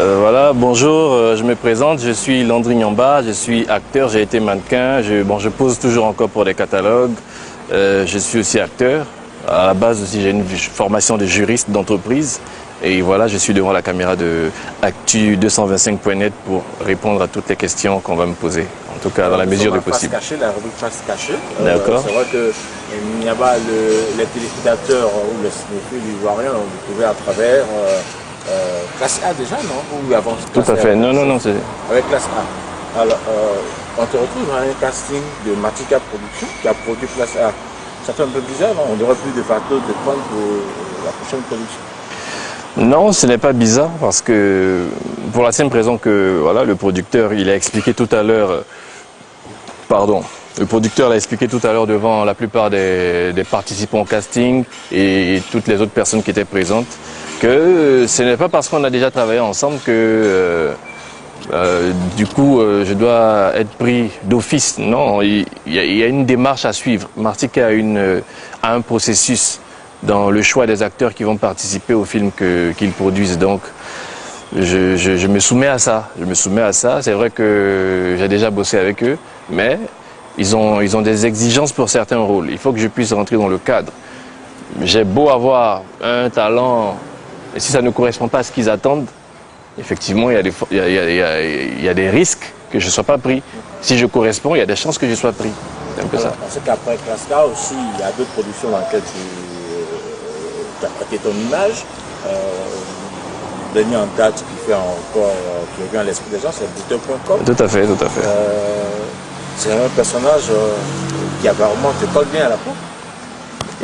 Voilà, bonjour, je me présente, je suis Landry Nyamba, je suis acteur, j'ai été mannequin, je pose toujours encore pour des catalogues, je suis aussi acteur. À la base aussi j'ai une formation de juriste d'entreprise et voilà, je suis devant la caméra de Actu225.net pour répondre à toutes les questions qu'on va me poser, en tout cas dans la mesure du possible. La rubrique face cachée. D'accord. C'est vrai que Nyamba, les téléspectateurs ou les cinéphiles ivoiriens, vous pouvez à travers classe A déjà, non? Ou avant Tout à fait, non, c'est... Avec classe A. Alors, on te retrouve dans un casting de Matika Production qui a produit classe A. Ça fait un peu bizarre, non? On n'aurait plus de facto de prendre pour la prochaine production. Non, ce n'est pas bizarre parce que, pour la simple raison que, voilà, le producteur, il a expliqué tout à l'heure, le producteur l'a expliqué tout à l'heure devant la plupart des participants au casting et toutes les autres personnes qui étaient présentes, que ce n'est pas parce qu'on a déjà travaillé ensemble que du coup je dois être pris d'office. Non, il y a une démarche à suivre. Matika a un processus dans le choix des acteurs qui vont participer au film qu'ils produisent. Donc je me soumets à ça. C'est vrai que j'ai déjà bossé avec eux, mais ils ont des exigences pour certains rôles. Il faut que je puisse rentrer dans le cadre. J'ai beau avoir un talent, et si ça ne correspond pas à ce qu'ils attendent, effectivement, il y a des risques que je ne sois pas pris. Si je corresponds, il y a des chances que je sois pris. C'est un peu ça. On sait qu'après Claska aussi, il y a d'autres productions dans lesquelles tu as prêté ton image. Dernier en date qui fait encore, qui revient à l'esprit des gens, c'est Bouteur.com. Tout à fait. C'est un personnage qui apparemment te colle bien à la peau.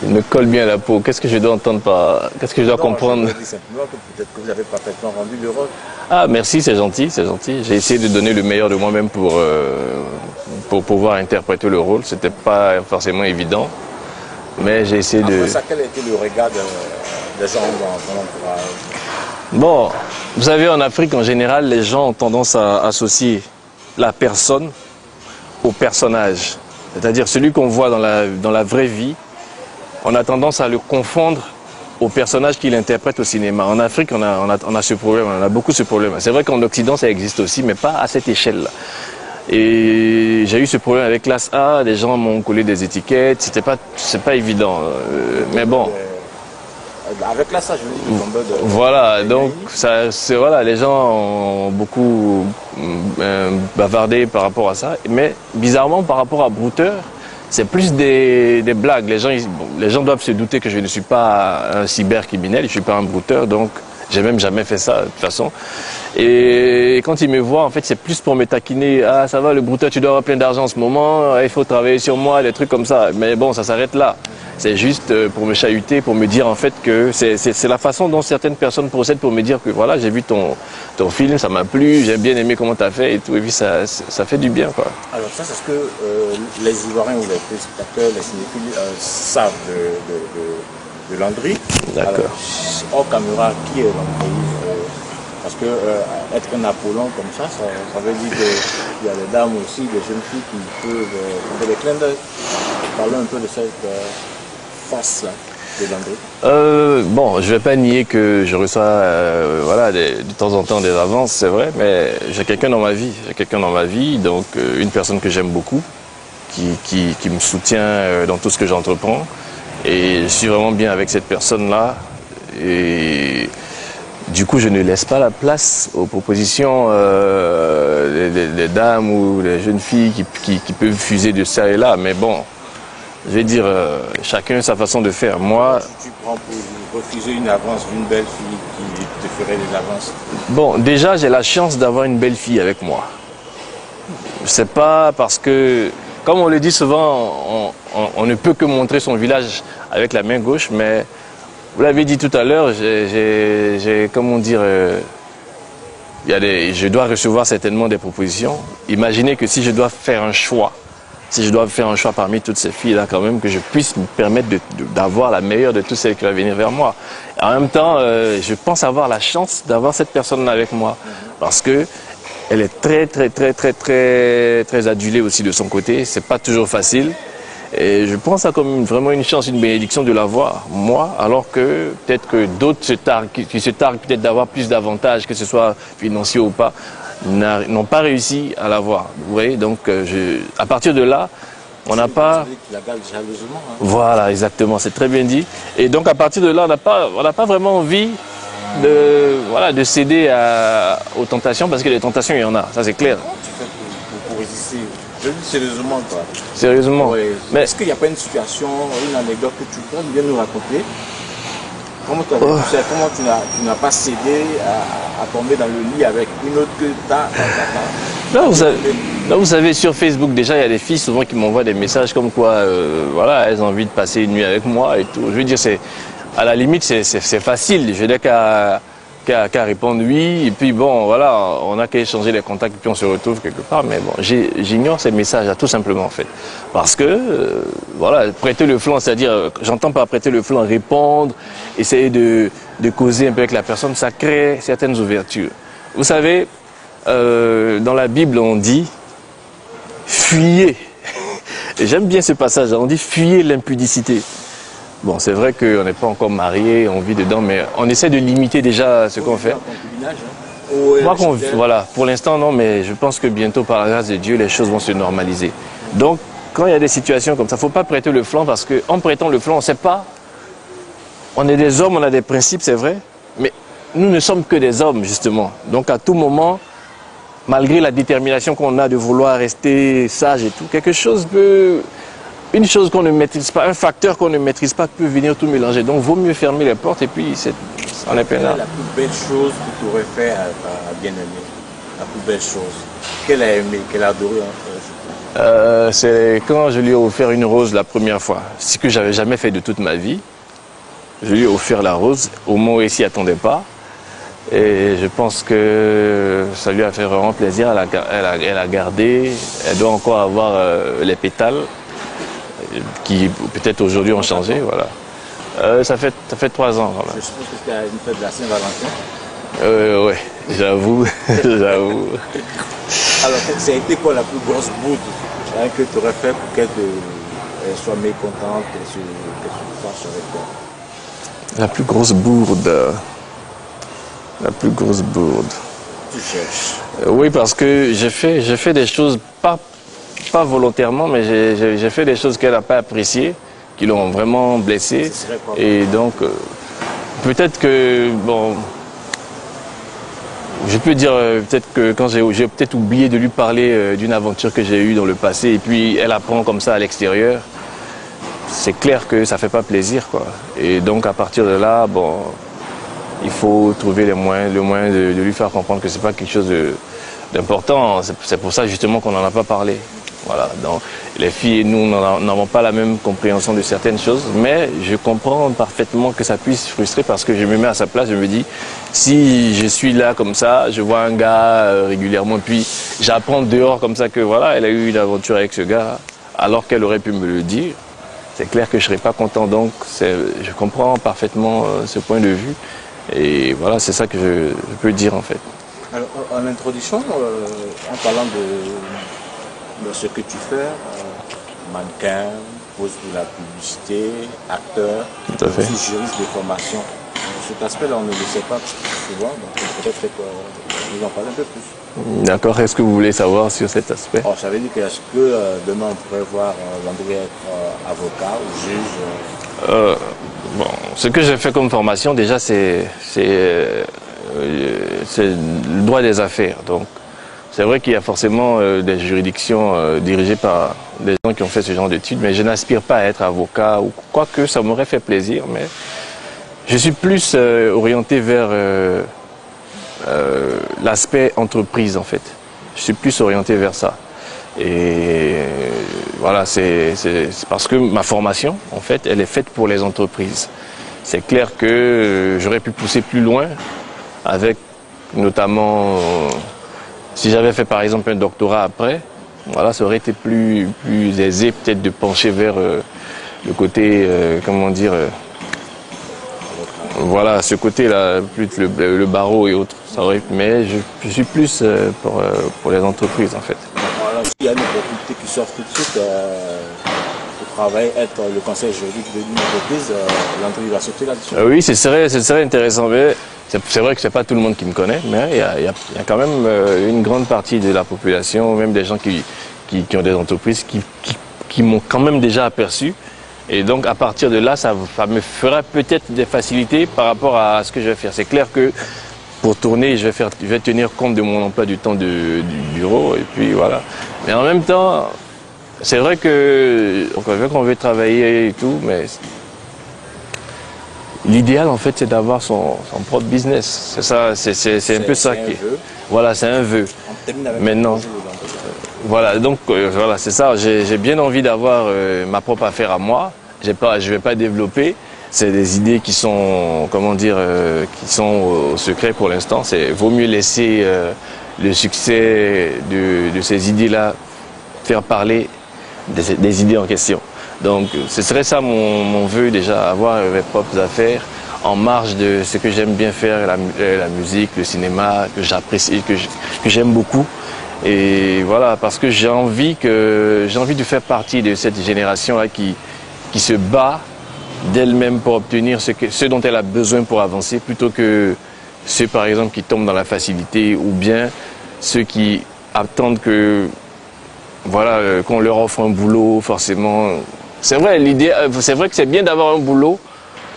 Il me colle bien à la peau. Qu'est-ce que je dois entendre par... Qu'est-ce que je dois comprendre? Je dis simplement que peut-être que vous avez parfaitement rendu le rôle. Ah, merci, c'est gentil. J'ai essayé de donner le meilleur de moi-même pour pouvoir interpréter le rôle. C'était pas forcément évident, mais j'ai essayé de... Après ça, quel a été le regard des gens dans ton entourage? Bon, vous savez, en Afrique, en général, les gens ont tendance à associer la personne au personnage. C'est-à-dire celui qu'on voit dans la vraie vie, on a tendance à le confondre au personnage qu'il interprète au cinéma. En Afrique, on a ce problème, on a beaucoup ce problème. C'est vrai qu'en Occident, ça existe aussi, mais pas à cette échelle-là. Et j'ai eu ce problème avec classe A, les gens m'ont collé des étiquettes, c'est pas évident. Mais bon. Avec classe A, je veux dire, voilà, donc voilà, les gens ont beaucoup bavardé par rapport à ça. Mais bizarrement, par rapport à Brouteur, c'est plus des blagues. Les gens doivent se douter que je ne suis pas un cybercriminel, je ne suis pas un brouteur, donc j'ai même jamais fait ça de toute façon. Et quand ils me voient, en fait, c'est plus pour me taquiner. Ah, ça va, le brouteur, tu dois avoir plein d'argent en ce moment, il faut travailler sur moi, des trucs comme ça. Mais bon, ça s'arrête là. C'est juste pour me chahuter, pour me dire en fait que c'est la façon dont certaines personnes procèdent pour me dire que voilà, j'ai vu ton film, ça m'a plu, j'ai bien aimé comment tu as fait et tout, et puis ça fait du bien, quoi. Alors ça, c'est ce que les Ivoiriens ou les téléspectateurs, les cinéphiles savent de Landry. D'accord. Hors caméra, qui est Landry? Parce que être un Apollon comme ça veut dire qu'il y a des dames aussi, des jeunes filles qui peuvent faire des clins d'œil. Parlons un peu de cette face-là de Landry. Bon, je vais pas nier que je reçois voilà, de temps en temps des avances, c'est vrai, mais j'ai quelqu'un dans ma vie. Donc une personne que j'aime beaucoup, qui me soutient dans tout ce que j'entreprends. Et je suis vraiment bien avec cette personne-là. Et du coup, je ne laisse pas la place aux propositions des dames ou des jeunes filles qui peuvent fuser de ça et là. Mais bon, je vais dire, chacun sa façon de faire. Moi, tu prends pour refuser une avance d'une belle fille qui te ferait des avances? Bon, déjà, j'ai la chance d'avoir une belle fille avec moi. C'est pas parce que, comme on le dit souvent, on ne peut que montrer son village avec la main gauche, mais vous l'avez dit tout à l'heure, comment dire, je dois recevoir certainement des propositions. Imaginez que si je dois faire un choix, parmi toutes ces filles-là, quand même, que je puisse me permettre d'avoir la meilleure de toutes celles qui vont venir vers moi. En même temps, je pense avoir la chance d'avoir cette personne-là avec moi, parce que elle est très adulée aussi de son côté. C'est pas toujours facile. Et je prends ça comme vraiment une chance, une bénédiction de l'avoir, moi, alors que peut-être que d'autres qui se targuent peut-être d'avoir plus d'avantages, que ce soit financier ou pas, n'ont pas réussi à l'avoir. Vous voyez, donc à partir de là, on n'a pas... La garde jalousement. Hein. Voilà, exactement, c'est très bien dit. Et donc à partir de là, on n'a pas vraiment envie de céder aux tentations, parce que les tentations, il y en a, ça c'est clair. Comment tu fais pour résister? Je dis sérieusement, quoi. Sérieusement. Oui. Mais... Est-ce qu'il n'y a pas une situation, une anecdote que tu peux bien nous raconter? Comment tu n'as pas cédé à tomber dans le lit avec une autre que Là, vous savez, sur Facebook, déjà, il y a des filles souvent qui m'envoient des messages comme quoi, voilà, elles ont envie de passer une nuit avec moi et tout. Je veux dire, à la limite, c'est facile. Je n'ai qu'à répondre oui. Et puis bon, voilà, on n'a qu'à échanger les contacts et puis on se retrouve quelque part. Mais bon, j'ignore ces messages-là, tout simplement, en fait. Parce que, voilà, prêter le flanc, c'est-à-dire, j'entends par prêter le flanc, répondre, essayer de causer un peu avec la personne, ça crée certaines ouvertures. Vous savez, dans la Bible, on dit fuyez. Et j'aime bien ce passage, on dit fuyez l'impudicité. Bon, c'est vrai qu'on n'est pas encore marié, on vit dedans, mais on essaie de limiter déjà ce qu'on fait. Moi, voilà, pour l'instant, non, mais je pense que bientôt, par la grâce de Dieu, les choses vont se normaliser. Donc, quand il y a des situations comme ça, il ne faut pas prêter le flanc, parce qu'en prêtant le flanc, on ne sait pas. On est des hommes, on a des principes, c'est vrai, mais nous ne sommes que des hommes, justement. Donc, à tout moment, malgré la détermination qu'on a de vouloir rester sage et tout, une chose qu'on ne maîtrise pas, un facteur qu'on ne maîtrise pas peut venir tout mélanger. Donc, vaut mieux fermer les portes et puis on est plein là. Quelle est la plus belle chose que tu aurais fait à bien-aimé? La plus belle chose qu'elle a aimé, qu'elle a adoré c'est quand je lui ai offert une rose la première fois. Ce que j'avais jamais fait de toute ma vie. Je lui ai offert la rose au moment où elle s'y attendait pas. Et je pense que ça lui a fait vraiment plaisir. Elle a gardé. Elle doit encore avoir les pétales qui peut-être aujourd'hui ont changé. Voilà. Ça fait 3 ans. Voilà. Je suppose que c'était une fête de la Saint-Valentin. Oui, j'avoue. J'avoue. Alors, ça a été quoi la plus grosse bourde que tu aurais fait pour qu'elle soit mécontente, qu'elle se fâche avec toi? La plus grosse bourde. La plus grosse bourde. Tu cherches. Oui, parce que j'ai fait des choses, pas volontairement, mais j'ai fait des choses qu'elle n'a pas appréciées, qui l'ont vraiment blessée. Et donc, peut-être que, bon, je peux dire peut-être que quand j'ai peut-être oublié de lui parler d'une aventure que j'ai eue dans le passé, et puis elle apprend comme ça à l'extérieur, c'est clair que ça ne fait pas plaisir, quoi. Et donc, à partir de là, bon, il faut trouver le moyen de lui faire comprendre que ce n'est pas quelque chose d'important. C'est pour ça justement qu'on n'en a pas parlé. Voilà. Donc, les filles et nous n'avons pas la même compréhension de certaines choses, mais je comprends parfaitement que ça puisse frustrer parce que je me mets à sa place, je me dis, si je suis là comme ça, je vois un gars régulièrement, puis j'apprends dehors comme ça que voilà, elle a eu une aventure avec ce gars, alors qu'elle aurait pu me le dire, c'est clair que je ne serais pas content. Donc, je comprends parfaitement ce point de vue. Et voilà, c'est ça que je peux dire en fait. Alors, en introduction, en parlant de ce que tu fais, mannequin, pose pour la publicité, acteur, aussi juriste de formation. Cet aspect-là, on ne le sait pas souvent, donc peut-être que nous en parler un peu plus. D'accord, est-ce que vous voulez savoir sur cet aspect? Ça veut dire qu'est-ce que demain on pourrait voir Landry être avocat ou juge Bon, ce que j'ai fait comme formation, déjà, c'est le droit des affaires. Donc, c'est vrai qu'il y a forcément des juridictions dirigées par des gens qui ont fait ce genre d'études, mais je n'aspire pas à être avocat, ou quoique ça m'aurait fait plaisir, mais je suis plus orienté vers l'aspect entreprise, en fait. Je suis plus orienté vers ça. Et voilà, c'est parce que ma formation, en fait, elle est faite pour les entreprises. C'est clair que j'aurais pu pousser plus loin avec notamment, si j'avais fait par exemple un doctorat après, voilà, ça aurait été plus aisé peut-être de pencher vers le côté, comment dire, voilà, ce côté-là, plus le barreau et autres. Ça aurait, mais je suis plus pour les entreprises en fait. Alors, s'il y a une opportunité qui s'offre tout de suite, travailler, être le conseil juridique d'une entreprise, l'entreprise va sauter là-dessus. Oui, ce serait intéressant. Mais c'est vrai que c'est pas tout le monde qui me connaît, mais il y a quand même une grande partie de la population, même des gens qui ont des entreprises, qui m'ont quand même déjà aperçu. Et donc à partir de là, ça me fera peut-être des facilités par rapport à ce que je vais faire. C'est clair que pour tourner, je vais tenir compte de mon emploi du temps du bureau, et puis voilà. Mais en même temps, c'est vrai qu'on veut travailler et tout, mais l'idéal en fait c'est d'avoir son propre business. C'est ça, c'est un peu ça qui. Voilà, c'est un vœu. On termine avec maintenant. Voilà, donc voilà, c'est ça. J'ai bien envie d'avoir ma propre affaire à moi. Je vais pas développer. C'est des idées qui sont, comment dire, qui sont au secret pour l'instant. Vaut mieux laisser le succès de ces idées-là faire parler des idées en question. Donc, ce serait ça mon vœu déjà, avoir mes propres affaires en marge de ce que j'aime bien faire, la musique, le cinéma, que j'apprécie, que j'aime beaucoup. Et voilà, parce que j'ai envie de faire partie de cette génération-là qui se bat d'elle-même pour obtenir ce dont elle a besoin pour avancer, plutôt que ceux, par exemple, qui tombent dans la facilité, ou bien ceux qui attendent qu'on leur offre un boulot, forcément. C'est vrai que c'est bien d'avoir un boulot,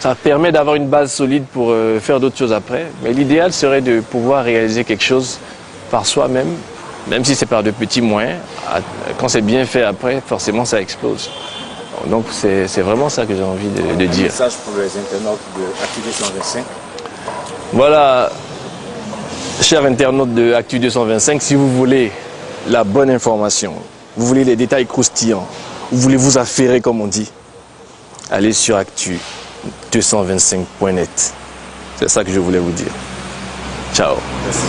ça permet d'avoir une base solide pour faire d'autres choses après, mais l'idéal serait de pouvoir réaliser quelque chose par soi-même, même si c'est par de petits moyens. Quand c'est bien fait après, forcément ça explose. Donc c'est vraiment ça que j'ai envie de dire. Un message pour les internautes de Actu 225. Voilà, chers internautes de Actu 225, si vous voulez la bonne information, vous voulez les détails croustillants, vous voulez vous affairer comme on dit, allez sur actu225.net. C'est ça que je voulais vous dire. Ciao. Merci.